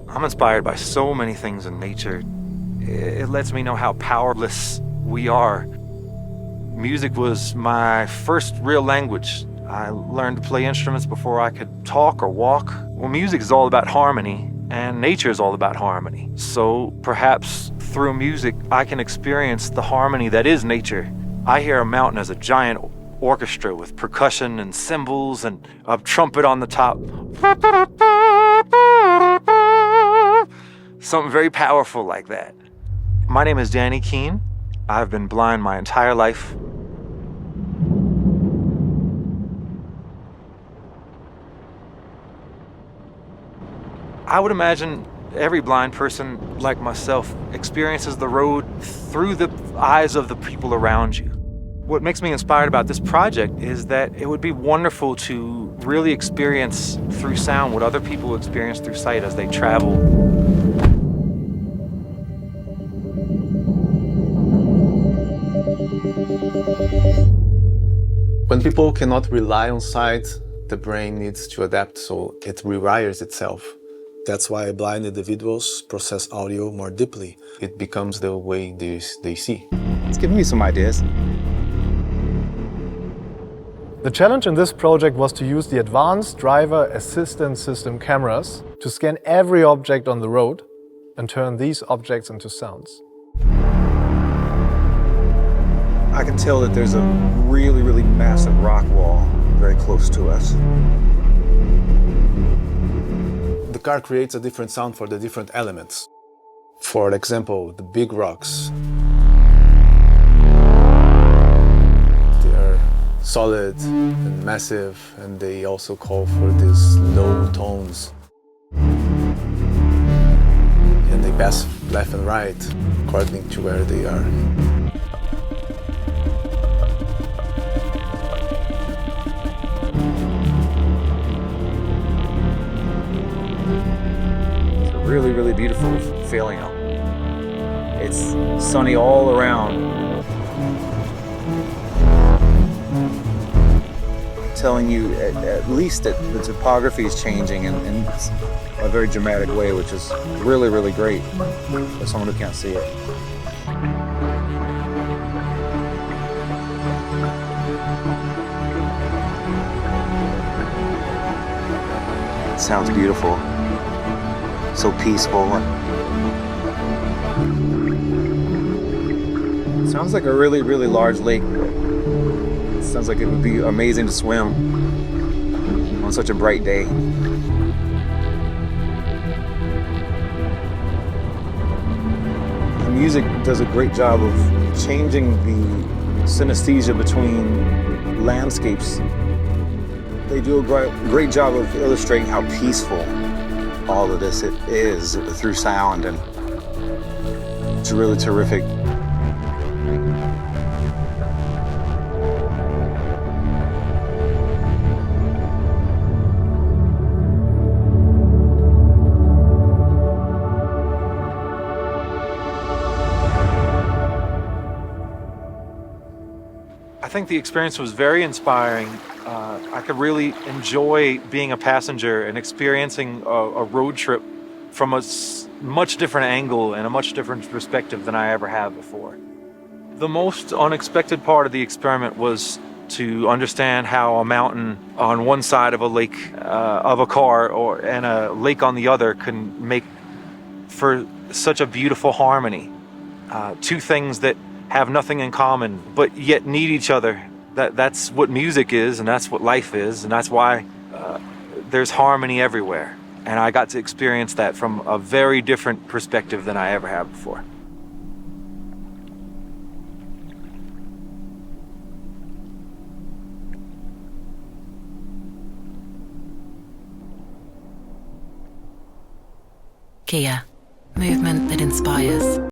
I'm inspired by so many things in nature. It lets me know how powerless we are. Music was my first real language. I learned to play instruments before I could talk or walk. Well, music is all about harmony, and nature is all about harmony. So perhaps through music, I can experience the harmony that is nature. I hear a mountain as a giant orchestra with percussion and cymbals and a trumpet on the top. Something very powerful like that. My name is Danny Keene. I've been blind my entire life. I would imagine every blind person like myself experiences the road through the eyes of the people around you. What makes me inspired about this project is that it would be wonderful to really experience through sound what other people experience through sight as they travel. When people cannot rely on sight, the brain needs to adapt, so it rewires itself. That's why blind individuals process audio more deeply. It becomes the way they see. It's giving me some ideas. The challenge in this project was to use the advanced driver assistance system cameras to scan every object on the road and turn these objects into sounds. I can tell that there's a really, really massive rock wall very close to us. The car creates a different sound for the different elements. For example, the big rocks. They are solid and massive, and they also call for these low tones. And they pass left and right according to where they are. Really, really beautiful feeling. It's sunny all around. Telling you at least that the topography is changing in a very dramatic way, which is really, really great for someone who can't see it. It sounds beautiful. So peaceful. Sounds like a really, really large lake. It sounds like it would be amazing to swim on such a bright day. The music does a great job of changing the synesthesia between landscapes. They do a great job of illustrating how peaceful all of this it is through sound, and it's really terrific. I think the experience was very inspiring. I could really enjoy being a passenger and experiencing a road trip from a much different angle and a much different perspective than I ever have before. The most unexpected part of the experiment was to understand how a mountain on one side of a lake of a car and a lake on the other can make for such a beautiful harmony. Two things that have nothing in common but yet need each other. That's what music is, and that's what life is, and that's why there's harmony everywhere. And I got to experience that from a very different perspective than I ever have before. Kia, movement that inspires.